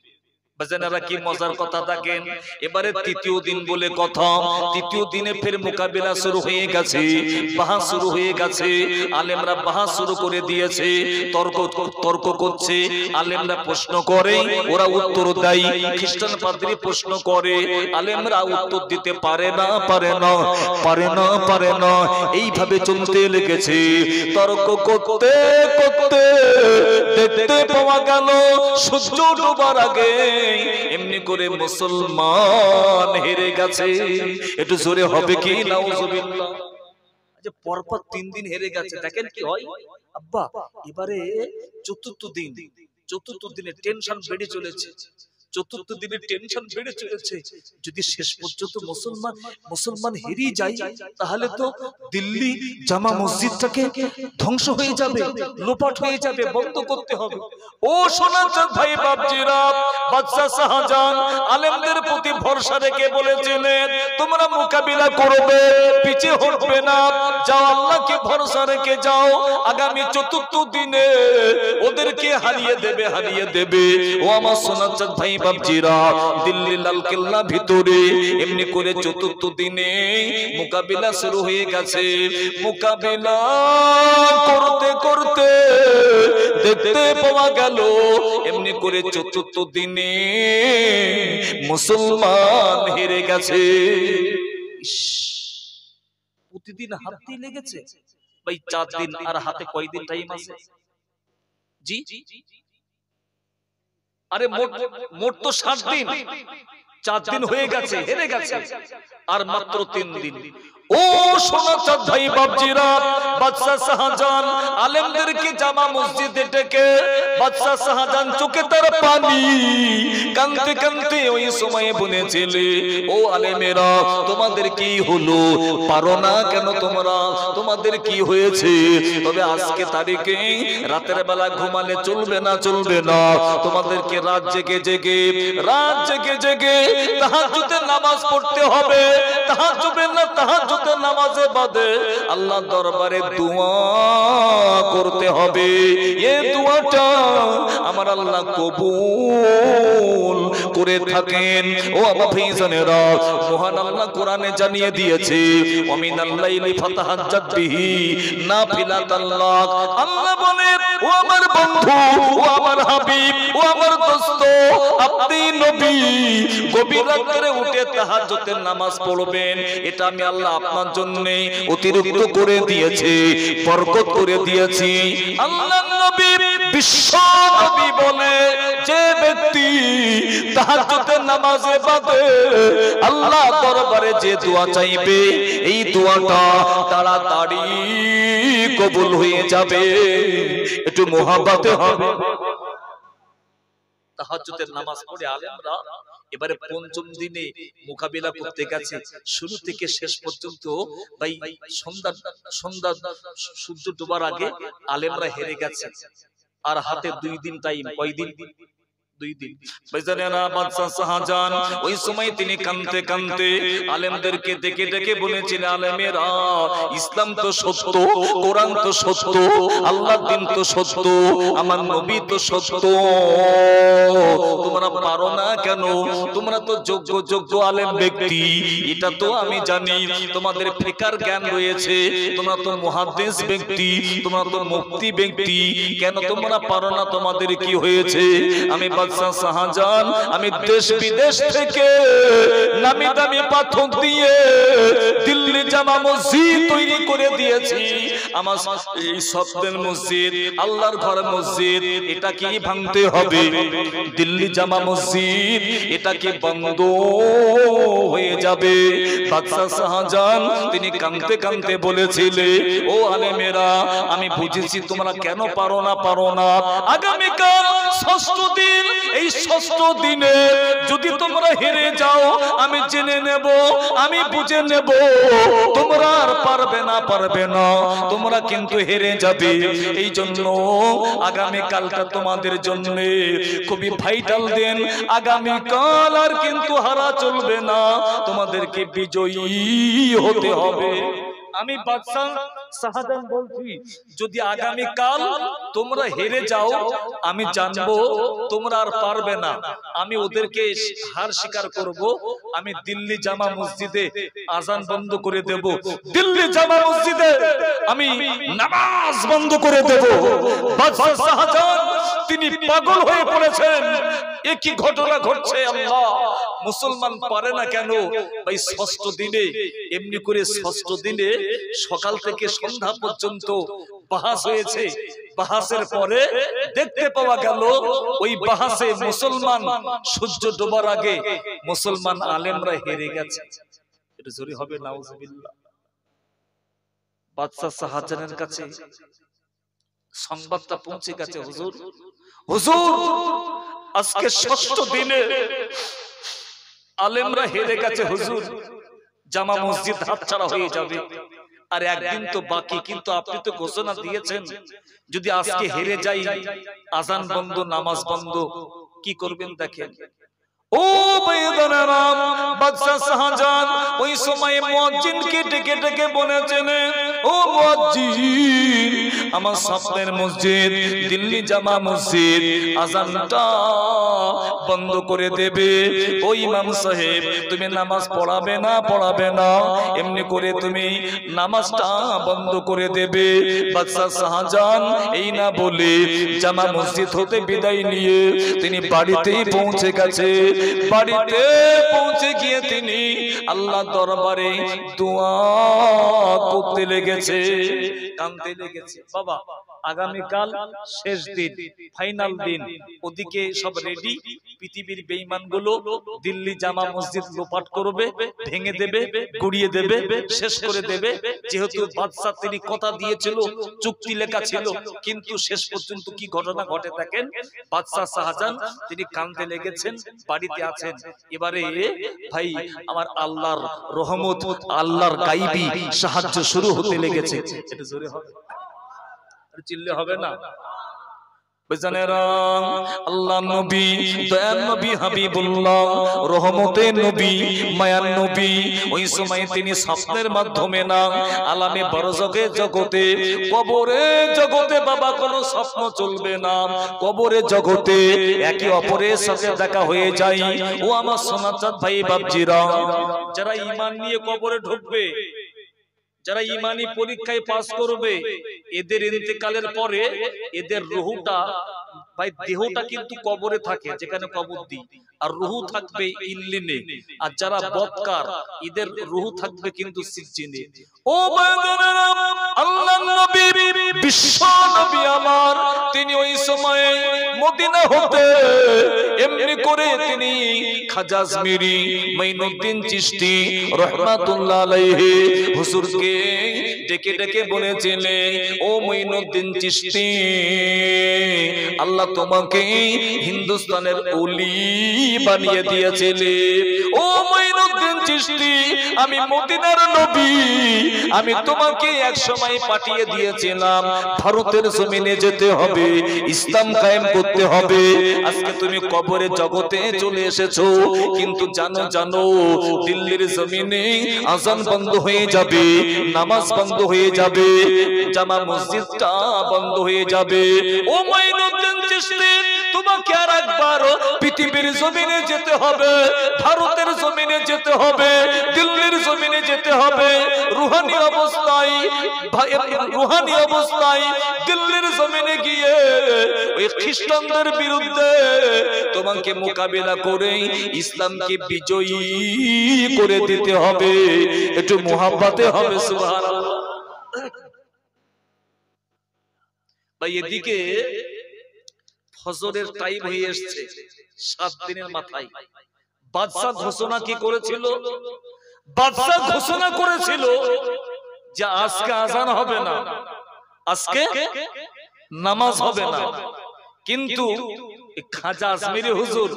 বাজানেরা কি মজার কথা দেখেন। এবারে তৃতীয় দিন বলে কথা, তৃতীয় দিনে ফের মোকাবিলা শুরু হয়ে গেছে, বাহাস শুরু হয়ে গেছে। আলেমরা বাহাস শুরু করে দিয়েছে, তর্ক করছে, আলেমরা প্রশ্ন করে, ওরা উত্তর দেয়, খ্রিস্টান পাদ্রী প্রশ্ন করে, আলেমরা উত্তর দিতে পারে না, পারে না, পারে না, পারে না। এইভাবে চলতে লেগেছে। তর্ক করতে করতে দেখতে পাওয়া গেল সূর্য ডোবার আগে এমনি করে মুসলমান হেরে গেছে। একটু জোরে হবে কি নাউজুবিল্লাহ। আচ্ছা, পরপর 3 দিন হেরে গেছে, দেখেন কি হয় আব্বা। এবারে চতুর্থ দিনে টেনশন বেড়ে চলেছে। চতুর্থ দিনে টেনশন বেড়ে চলেছে, যদি শেষ পর্যন্ত মুসলমান হেরিয়ে যায় তাহলে তো দিল্লি জামা মসজিদটাকে ধ্বংস হয়ে যাবে, লোপাট হয়ে যাবে, বন্ধ করতে হবে। ও সোনাচাঁদ ভাই বাপজিরা, বাদশা শাহজাহান আলেমদের প্রতি ভরসা রেখে বলেছিলেন তোমরা মোকাবিলা করবে, পিছে হটবে না, যাও আল্লাহকে ভরসা রেখে যাও, আগামী চতুর্থ দিনে ওদেরকে হারিয়ে দেবে। ও আমার সোনাচাঁদ ভাই বাপজিরা, দিল্লি লাল কেল্লা ভিতরে এমনি করে চতুর্থ দিনে মোকাবিলা শুরু হয়ে গেছে। মোকাবিলা করতে করতে দেখতে পাওয়া গেল এমনি করে চতুর্থ দিনে মুসলমান হেরে গেছে। প্রতিদিন হাতে লেগেছে ভাই 4 দিন, আর হাতে কয়দিন টাইম আছে? জি আরে মোট তো 7 দিন, 4 দিন হয়ে গেছে, হেরে গেছে, আর মাত্র 3 দিন। ও সোনাচাঁদ ভাই বাপজিরা, বাদশা শাহজাহান আলেমদেরকে জামা মসজিদে ডেকে, বাদশা শাহজাহান চোখে তার পানি, কাঁদতে কাঁদতে ওই সময়ে বলেছিলে ও আলেমেরা তোমাদের কি হলো, পারো না কেন তোমরা, তোমাদের কি হয়েছে? তবে আজকে তারিখে রাতের বেলা ঘুমালে চলবে না, তোমাদেরকে রাত জেগে জেগে তাহাজ্জুদের নামাজ পড়তে হবে, তাহাজ্জুদের নামাজে বাদে আল্লাহর দরবারে দোয়া করতে হবে। এই দোয়াটা আমার আল্লাহ কবুল করে থাকেন। ও আমার ভাইজানেরা, মহান আল্লাহ কোরআনে জানিয়ে দিয়েছে ওয়ামিনাল লাইলি ফাতাহাজ্জাত বিহি নাফিলাতাল লাক। আল্লাহ বলেন ও আমার বন্ধু, ও আমার হাবিব, ও আমার দোস্ত, আপনি নবী গভীর রাতে উঠে তাহাজ্জুদের নামাজ পড়বেন। এটা আমি আল্লাহ আপনার জন্য অতিরিক্ত করে দিয়েছি, বরকত করে দিয়েছি। আল্লাহর নবী বিশ্ব নবী বলে যে ব্যক্তি তাহাজ্জুদের নামাজে বাদে আল্লাহ দরবারে যে দোয়া চাইবে এই দোয়াটা তাড়াতাড়ি কবুল হয়ে যাবে। একটু মোহাব্বতে হবে। তাহাজ্জুদের নামাজ পড়ে আলেমরা এবারে পঞ্চম দিনে মোকাবিলা করতে গেছে। শুরু থেকে শেষ পর্যন্ত ভাই সন্ধ্যা সূর্য ডোবার আগে আলেমরা হেরে গেছে, আর হাতে 2 দিন টাইম। কয়দিন? 2 দিন। বাদশা শাহজাহান ওই সময় তিনি কাঁদতে আলেমদেরকে ডেকে বলেছিলেন আলেমেরা ইসলাম তো সত্য, কোরআন তো সত্য, আল্লাহর দ্বীন তো সত্য, আমার নবী তো সত্য, তোমরা পারো না কেন? তোমরা তো যোগ্য আলেম ব্যক্তি, এটা তো আমি জানি, তোমাদের ফিকার জ্ঞান রয়েছে, তোমরা তো মুহাদ্দিস ব্যক্তি, তোমরা তো মুফতি ব্যক্তি, কেন তোমরা পারো না? তোমাদের কি হয়েছে? আমি বাদশা শাহজাহান আমি দেশ বিদেশ থেকে নামি দামি পাথর দিয়ে দিল্লি জামা মসজিদ তৈরি করে দিয়েছি। আমার এই স্বপ্নের মসজিদ, আল্লাহর ঘর মসজিদ, এটা কি ভাঙতে হবে? দিল্লি জামা মসজিদ এটা কি বন্ধ হয়ে যাবে? বাদশা শাহজাহান তিনি কাঁদতে বলেছিলে ও আলেমেরা আমি বুঝেছি তোমরা কেন পারো না। আগামীকাল ষষ্ঠ দিন, এই ষষ্ঠ দিনে যদি তোমরা হেরে যাও আমি জেনে নেব, আমি বুঝে নেব তোমরা আর পারবে না, তোমরা কিন্তু হেরে যাবে। এই জন্য আগামীকালটা তোমাদের জন্য খুবই ভাইটাল দিন। আগামীকাল আর কিন্তু হারা চলবে না, তোমাদেরকে বিজয়ী হতে হবে। আমি বাদশা শাহজাহান বলছি যদি আগামীকাল তোমরা হেরে যাও আমি জানবো তোমরা আর পারবে না, আমি ওদেরকে হার স্বীকার করব। আমি দিল্লি জামা মসজিদে আজান বন্ধ করে দেব, দিল্লি জামা মসজিদে আমি নামাজ বন্ধ করে দেব। বাদশা শাহজাহান তিনি পাগল হয়ে পড়েছেন, একই ঘটনা ঘটছে। আল্লাহ মুসলমান পারে না কেন? ভাই ষষ্ঠ দিনে এমনি করে ষষ্ঠ দিনে সকাল থেকে সন্ধ্যা পর্যন্ত বাহাস হয়েছে। বাহাসের পরে দেখতে পাওয়া গেল ওই বাহাসে মুসলমান সূর্য ডোবার আগে মুসলমান আলেমরা হেরে গেছে। এটা জোরে হবে নাউজুবিল্লাহ। বাদশা শাহজাহানের কাছে সংবাদটা পৌঁছে গেছে, হুজুর আজকে ষষ্ঠ দিনে আলেমরা হেরে গেছে হুজুর, জামা মসজিদ হাতছাড়া হয়ে যাবে, আর একদিন তো বাকি, কিন্তু আপনি তো ঘোষণা দিয়েছেন যদি আজকে হেরে যাই আজান বন্ধ, নামাজ বন্ধ, কি করবেন দেখেন। ও বেদনারা, বাদশা শাহজাহান ওই সময় মুয়াজ্জিনকে ডেকে ডেকে বলেছেন, ও মুয়াজ্জিন, আমার স্বপ্নের মসজিদ দিল্লি জামা মসজিদ আজানটা বন্ধ করে দেবে। ও ইমাম সাহেব, তুমি নামাজ পড়াবে না, এমনি করে তুমি নামাজটা বন্ধ করে দেবে। বাদশা শাহজাহান এই না বলে জামা মসজিদ হতে বিদায় নিয়ে তিনি বাড়িতেই পৌঁছে গেছে। বাড়িতে পৌঁছে গিয়ে তিনি আল্লাহ দরবারে দোয়া করতে লেগেছে, কাঁদতে লেগেছে। বাবা, আগামীকাল শেষ দিন, ফাইনাল দিন, ওদিকে সব রেডি, পৃথিবীর বেঈমান গুলো দিল্লি জামা মসজিদ লোপাট করবে, ভেঙে দেবে, গুড়িয়ে দেবে, শেষ করে দেবে। যেহেতু বাদশা তিনি কথা দিয়েছিল, চুক্তি লেখা ছিল, কিন্তু শেষ পর্যন্ত কি ঘটনা ঘটে দেখেন। বাদশা শাহজাহান তিনি কাঁদতে লেগেছেন, বাড়িতে আছেন। এবারে ভাই আমার আল্লাহর রহমত, আল্লাহর গাইবী সাহায্য শুরু হতে লেগেছে। এটা জোরে হবে, চিল্লে হবে না। আল্লাহ নবী, দয়ার নবী, হাবিবুল্লাহ, রহমতের নবী, মায়ার নবী, ওই সময় তিনি স্বপ্নের মাধ্যমে না আলামে বারজখে জগতে, কবরে জগতে বাবা কোনো স্বপ্ন চলবে না, কবরে জগতে একে অপরের সাথে দেখা হয়ে যায়। ও আমার সোনাচাঁদ ভাই বাপজিরা, যারা ঈমান নিয়ে কবরে ঢুকবে, যারা ইমানি পরীক্ষায় পাস করবে, এদের ইন্তেকালের পরে এদের রুহটা ভাই, দেহটা কিন্তু কবরে থাকে যেখানে কবর দিই, আর রুহু থাকবে ইল্লিনে। আর যারা বদকার এদের রুহু থাকবে কিন্তু সিজ্জিনে। ও বান্দারা, আল্লাহর নবী, বিশ্ব নবী আমার, তিনি ওই সময়ে মদিনা হতে এমনি করে তিনি খাজা আজমিরি মাইনুদ্দিন চিশতি রাহমাতুল্লাহ আলাইহি হুজুরকে ডেকে ডেকে বলেছিলেন, ও মাইনুদ্দিন চিশতি, আল্লাহ তোমাকে হিন্দুস্তানের ওলি বানিয়ে দিয়েছিলেন। ও মাইনুদ্দিন চিশতি, আমি মদিনার নবী, আমি তোমাকে এক সময় পাঠিয়ে দিয়েছিলাম ভারতের জমিনে যেতে হবে, ইসলাম কায়েম করতে হবে। আজকে তুমি কবরের জগতে চলে এসেছো, কিন্তু জানো দিল্লির জমিনে আজান বন্ধ হয়ে যাবে, নামাজ বন্ধ হয়ে যাবে, জামা মসজিদটা বন্ধ হয়ে যাবে। ও মাইনুদ্দিন চিশতি, তোমাকে আর একবার পৃথিবীর জমিনে যেতে হবে, ভারতের জমিনে যেতে হবে, দিল্লির জমিনে যেতে হবে। রুহানি অবস্থায় দিল্লির জমিনে গিয়ে ওই খ্রিস্টানদের বিরুদ্ধে তোমাকে মোকাবেলা করে ইসলামকে বিজয়ী করে দিতে হবে। একটু মুহাব্বতে হবে সুবহানাল্লাহ। ভাই এদিকে ফজরের টাইম হয়ে এসেছে, 7 দিনের মাথায় বাদশা ঘোষণা কি করেছিল? বাদশা ঘোষণা করেছিল যে আজকে আজান হবে না, আজকে নামাজ হবে না। কিন্তু খাজা আজমিরি হুজুর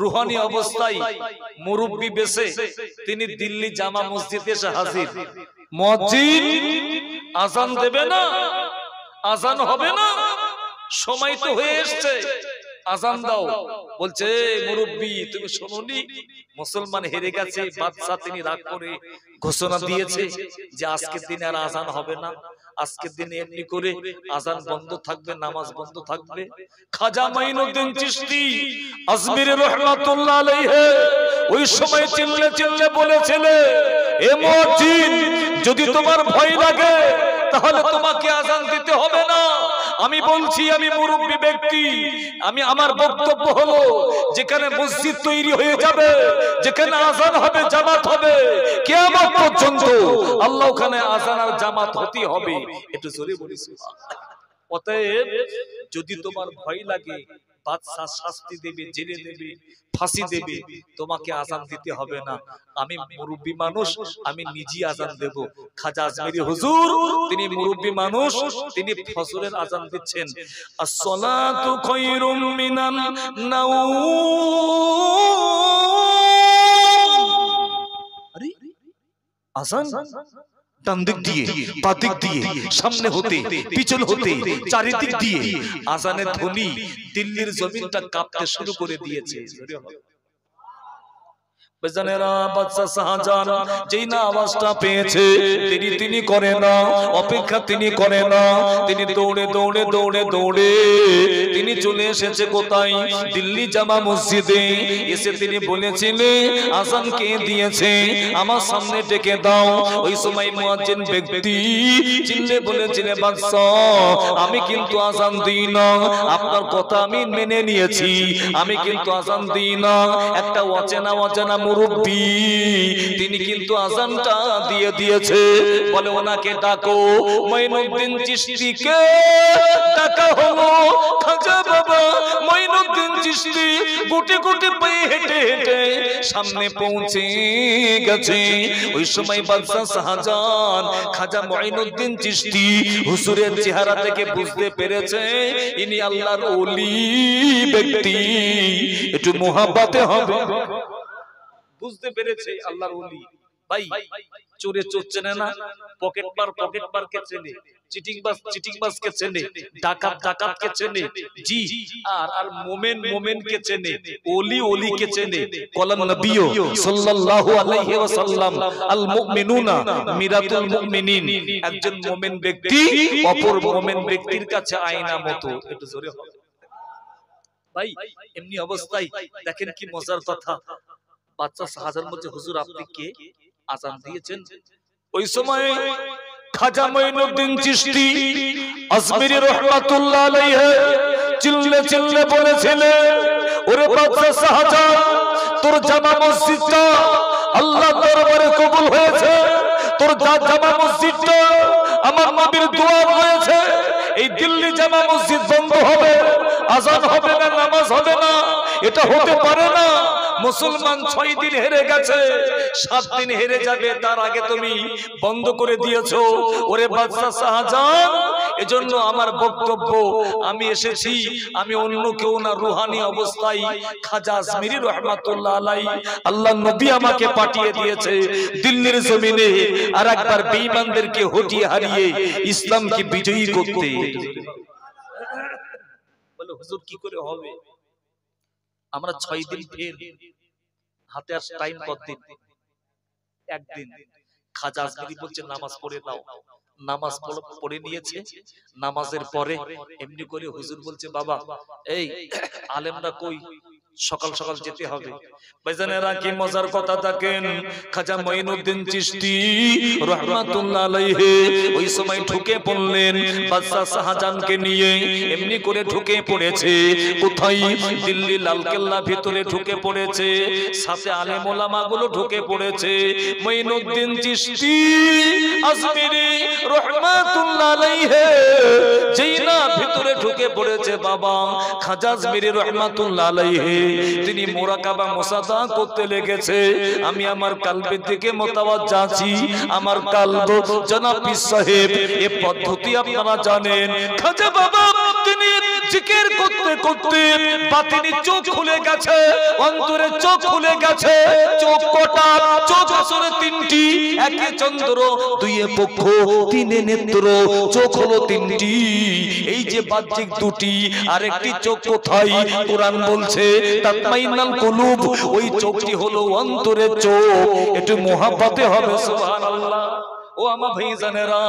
রুহানি অবস্থায় মুরব্বি বেশে তিনি দিল্লি জামা মসজিদে এসে হাজির। মুয়াজ্জিন আজান দেবে না, আজান হবে না, সময় তো হয়ে এসছে, আজান দাও। বলছে মুরব্বি তুমি শোনোনি মুসলমান হেরে গেছে, বাদশা তিনি রাগ করে ঘোষণা দিয়েছে যে আজকের দিনে আর আজান হবে না, আজকের দিনে এমনি করে আজান বন্ধ থাকবে, নামাজ বন্ধ থাকবে। খাজা মাইনুদ্দিন চিশতি আজমিরি রাহমাতুল্লাহ আলাইহি ওই সময় চিল্লে চিল্লে বলেছিলে, এ মুয়াজ্জিন, যদি তোমার ভয় লাগে তাহলে তোমাকে আজান দিতে হবে না। আমি বলছি, আমি মুরব্বী ব্যক্তি, আমার বক্তব্য হলো যেখানে মসজিদ তৈরি হয়ে যাবে, যেখানে আজান হবে, জামাত হবে, কিয়ামত পর্যন্ত আল্লাহ ওখানে আজান আর জামাত হতে হবে। একটু জোরে বলিস। অতএব যদি তোমার ভয় লাগে, বাদশা শাস্তি দেবে, জেলে দেবে, ফাঁসি দেবে, তোমাকে আজান দিতে হবে না, আমি মুরব্বী মানুষ, আমি নিজে আজান দেব। খাজা আজমেরি হুজুর তিনি মুরব্বী মানুষ, তিনি ফজরের আজান দিচ্ছেন। আসসালাতু খায়রুম মিনান নাওম। আরে আজান ডান দিক দিয়ে, বাঁ দিক দিয়ে, সামনে হতে, পিছন হতে, চারিদিক দিয়ে আজানের ধ্বনি দিল্লির জমিনটা কাঁপতে শুরু করে দিয়েছে। বাদশা শাহজাহান যেই না আওয়াজটা পেয়েছে, তিনি করে না অপেক্ষা, তিনি করে না, তিনি দৌড়ে দৌড়ে দৌড়ে দৌড়ে তিনি চলে এসেছে কোথায়? দিল্লি জামা মসজিদে। এসে তিনি বলেছিলেন, আজান কে দিয়েছে? আমার সামনে ডেকে দাও। ওই সময় মুয়াজ্জিন ব্যক্তি চিল্লে বলেছিলেন, বাদশা আমি কিন্তু আজান দিই না, আপনার কথা আমি মেনে নিয়েছি, আমি কিন্তু আজান দিই না। একটা অচেনা মুরব্বী তিনি কিন্তু আজানটা দিয়ে দিয়েছে। বলে ওনাকে ডাকো। মঈনুদ্দিন চিশতিকে ডাকা হলো। খাজা বাবা মঈনুদ্দিন চিশতি গুটি গুটি পায়ে হেঁটে হেঁটে সামনে পৌঁছে গেছে। ওই সময় বাদশা শাহজাহান খাজা মঈনুদ্দিন চিশতি হুজুরের চেহারা থেকে বুঝতে পেরেছে ইনি আল্লাহর ওলি ব্যক্তি, একটু মুহাব্বতে হবে। বুঝতে পেরেছে আল্লাহর ওলি। ভাই চোরে চোর চেনে না, পকেট মার কে চেনে, চিটিং বাস কে চেনে, ডাকাত কে চেনে, জি, আর মোমেন কে চেনে, ওলি কে চেনে। কলান নবিয়্যু সাল্লাল্লাহু আলাইহি ওয়াসাল্লাম আল মুমিনুনা মিরাতুল মুমিনিন। একজন মোমেন ব্যক্তি অপর মোমেন ব্যক্তির কাছে আয়না মতো। একটু জোরে হবে ভাই। এমনি অবস্থায় দেখেন কি মজার কথা, বাদশা শাহজাহান বলছে, হুজুর আপনি কে? আজান দিয়েছেন। ওই সময় খাজা মঈনুদ্দিন চিশতি আজমিরি রাহমাতুল্লাহ আলাইহি চিল্লে বলেছিলেন, ওরে বাদশা শাহজাহান, তোর জামা মসজিদটা আল্লাহর দরবারে কবুল হয়েছে, তোর জামা মসজিদটা আমার নবীর দোয়া হয়েছে। এই দিল্লি জামা মসজিদ বন্ধ হবে, আজান হবে না, নামাজ হবে না, এটা হতে পারে না। মুসলমান 6 দিন হেরে গেছে, 7 দিন হেরে যাবে, তার আগে তুমি বন্ধ করে দিয়েছো। ওরে বাদশা শাহজাহান, এজন্য আমার বক্তব্য, আমি এসেছি, আমি অন্য কেউ না, রুহানি অবস্থায় খাজা আজমিরি রাহমাতুল্লাহ আলাইহি আল্লাহর নবী আমাকে পাঠিয়ে দিয়েছে দিল্লির জমিনে আর একবার বেঈমানদেরকে হটিয়ে হারিয়ে ইসলামকে বিজয়ী করতে। বলে হুজুর কি করে হবে? আমরা 6 দিন ফের হাতে আর টাইম কতদিন? একদিন। খাজা আজমিরি বলছে নামাজ পড়ে দাও। নামাজ পড়ে নিয়েছে। নামাজের পরে এমনি করে হুজুর বলছে, বাবা এই আলেমরা কই? সকাল সকাল যেতে হবে। ভাইজানেরা কি মজার কথা দেখেন, খাজা মঈনুদ্দিন চিশতি রাহমাতুল্লাহ আলাইহি ওই সময় ঢুকে পড়লেন বাদশা শাহজাহানকে নিয়ে। এমনি করে ঢুকে পড়েছে কোথায়? দিল্লি লালকেল্লা ভিতরে ঢুকে পড়েছে, সাথে আলেম ওলামা গুলো ঢুকে পড়েছে। মঈনুদ্দিন চিশতি আজমিরি রাহমাতুল্লাহ আলাইহি যেই না ভিতরে ঢুকে পড়েছে, বাবা খাজা আজমিরি রাহমাতুল্লাহ আলাইহি তিনি মুরাকাবা মুসাদা করতে লেগেছে। আমি আমার কালবের দিকে মোতাওয়াজ্জা আছি, আমার কালব জনাব পীর সাহেব, এই পদ্ধতি আপনারা জানেন। খাজা বাবা তিনি জিকির করতে করতে বাতিনি চোখ খুলে গেছে, অন্তরে চোখ খুলে গেছে। চোখ কটা? চোখ আসলে 3টি, একে চন্দ্র, দুইয়ে পক্ষ, তিনে নেত্র, চোখ হলো 3টি। এই যে বাহ্যিক 2টি, আরেকটি চোখ কোথায়? কোরআন বলছে তাতমাইন্নাল কুলুব, ওই চোখটি হলো অন্তরের চোখ। একটু মুহাব্বতে হবে সুবহানাল্লাহ। ও আমার ভাইজানেরা,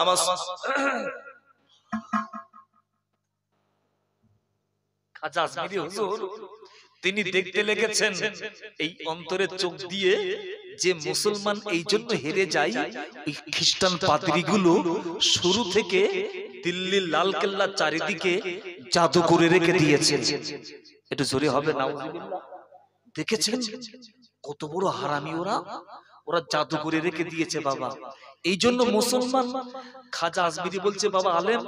আমার খাজা আজমিরি হুজুর তিনি দেখতে লেগেছেন এই অন্তরের চোখ দিয়ে যে মুসলমান এই জন্য হেরে যায়, ওই খ্রিস্টান পাদ্রীগুলো শুরু থেকে দিল্লির লালকেল্লার চারিদিকে জাদু করে রেখে দিয়েছে। একটু জোরে হবে নাউজুবিল্লাহ। দেখেছেন কত বড় হারামি ওরা জাদু করে রেখে দিয়েছে বাবা। এই জন্য মুসলমান, খাজা আজমিরি বলছে, বাবা আলেম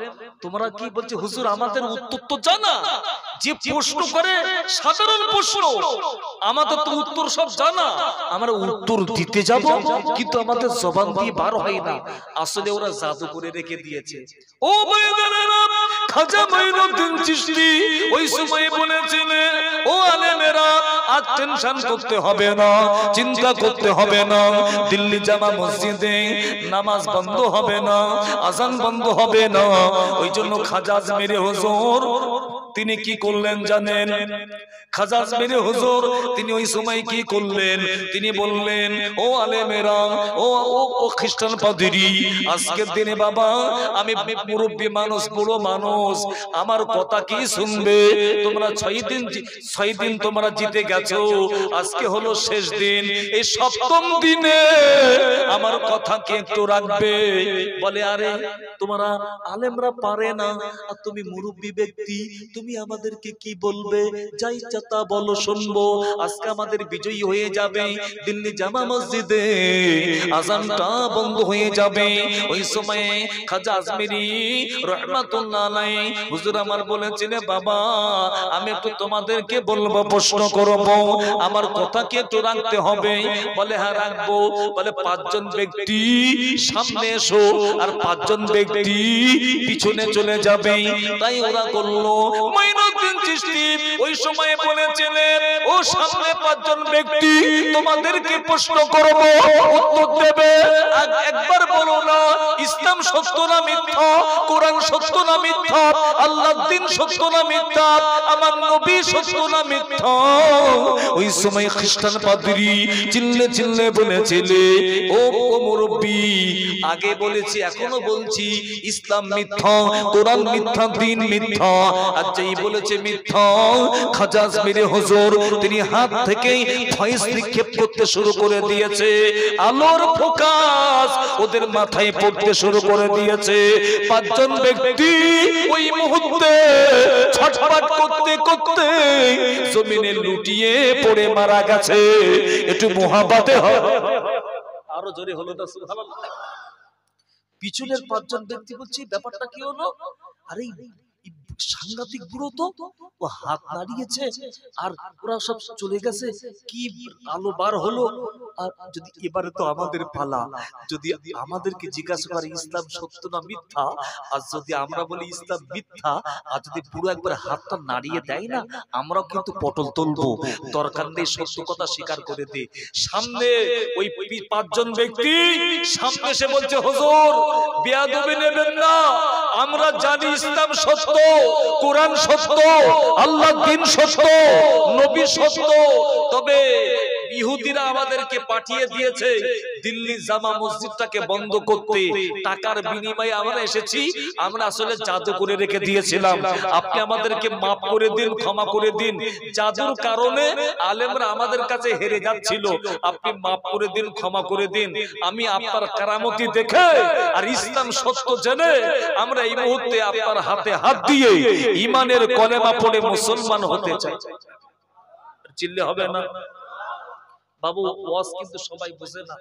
তোমরা কি বলছে? হুজুর আমাদের উত্তর তো জানা, যে প্রশ্ন করে সাধারণ প্রশ্ন, আমাদের তো উত্তর সব জানা, আমরা উত্তর দিতে যাব কিন্তু আমাদের জবান দিয়ে বার হয় না। আসলে ওরা জাদু করে রেখে দিয়েছে। ও ভাইয়েরা, খাজা মাইনুদ্দিন চিশতি ওই সময় বলেছিলেন, ও আলেমেরা, আজ টেনশন করতে হবে না, চিন্তা করতে হবে না, দিল্লি জামা মসজিদে নামাজ বন্ধ হবে না, আজান বন্ধ হবে না। ওই জন্য খাজা আজমিরি হুজুর তিনি কি করলেন জানেন? খাজা আজমিরি হুজুর তিনি ওই সময় কি করলেন? তিনি বললেন, ও আলেমেরা, ও খ্রিস্টান পাদ্রী, আজকের দিনে বাবা আমি মুরব্বী মানুষ, বুড়ো মানুষ, আমার কথা কি শুনবে? তোমরা 6 দিন তোমরা জিতে গেছো, আজকে হলো শেষ দিন, এই 7ম দিনে আমার কথা কি একটু রাখবে? বলে, আরে তোমরা আলেমরা পারে না, আর তুমি মুরব্বী ব্যক্তি, তুমি আমাদেরকে কি বলবে? যাই চাতা বলো, শুনবো। আজকে আমাদের বিজয়ী হয়ে যাবে, দিল্লি জামা মসজিদে আজানটা বন্ধ হয়ে যাবে। ওই সময়ে খাজা আজমিরি রহমাতুল্লাহ আলাইহি হুজুর আমার বলেছিলেন, বাবা আমি একটু তোমাদেরকে বলবো, প্রশ্ন করব, আমার কথা কি একটু রাখতে হবে? বলে, হ্যাঁ রাখবো। বলে, 5 জন ব্যক্তি সামনে এসো আর 5 জন ব্যক্তি পিছনে চলে যাবে। তাই ওরা করলো। মাইনুদ্দিন চিশতি ওই সময় বলেছিলেন, ও সামনে 5 জন ব্যক্তি তোমাদেরকে প্রশ্ন করব, উত্তর দেবে। একবার বলো না, ইসলাম সত্য না মিথ্যা? কোরআন সত্য না মিথ্যা? আল্লাহর দ্বীন সত্য না মিথ্যা? আমার নবী সত্য না মিথ্যা? ওই সময় খ্রিস্টান পাদ্রী চিল্লে চিল্লে বলেছিলে, ও মুরব্বী, আগে বলেছি এখনো বলছি, ইসলাম মিথ্যা, কোরআন মিথ্যা, দ্বীন মিথ্যা। আর যেই বলেছে মিথ্যা, খাজা আজমিরি হুজুর তিনি হাত থেকে ফয়েজ নিক্ষেপ করতে শুরু করে দিয়েছে, আলোর ফোকাস ওদের মাথায় পড়তে শুরু করে দিয়েছে। 5 জন ব্যক্তি ওই মুহূর্তে ছটফট করতে করতে জমিনে লুটিয়ে পড়ে মারা গেছে। একটু মুহাব্বতে হয়, আরো জোরে হলো না সুবহানাল্লাহ। পিছনের 5 জন ব্যক্তি বলছে, ব্যাপারটা কি হলো? আরে সাংঘাতিক বুড়ো তো, ও হাত নাড়িয়েছে আর ওরা সব চলে গেছে, কি আলো বার হলো। আর যদি এবারে তো আমাদের পালা, যদি আমাদেরকে জিজ্ঞাসা করে ইসলাম সত্য না মিথ্যা, আর যদি আমরা বলি ইসলাম মিথ্যা, আর যদি পুরো একবার হাতটা নাড়িয়ে দেয় না, আমরাও কিন্তু পটল তুলবো, দরকার নেই, সত্য কথা স্বীকার করে দে। সামনে ওই 5 জন ব্যক্তি সামনে এসে বলছে, হুজুর বেয়াদবি নেবেন না, আমরা জানি ইসলাম সত্য, কোরআন সত্য, আল্লাহর দ্বীন সত্য, নবী সত্য, তবে ইহুদিরা আমাদেরকে পাঠিয়ে দিয়েছে দিল্লি জামা মসজিদটাকে বন্ধ করতে, টাকার বিনিময়ে আমরা এসেছি, আমরা আসলে জাদু করে রেখে দিয়েছিলাম, আপনি আমাদেরকে মাফ করে দিন, ক্ষমা করে দিন, জাদুর কারণে আলেমরা আমাদের কাছে হেরে যাচ্ছিল, আপনি মাফ করে দিন, ক্ষমা করে দিন। আমি আপনার কারামতি দেখে আর ইসলাম সত্য জেনে আমরা এই মুহূর্তে আপনার হাতে হাত দিয়ে ঈমানের কলেমা পড়ে মুসলমান হতে চাই। চিল্লে হবে না বাবু, ওয়াজ কিন্তু সবাই বুঝে না,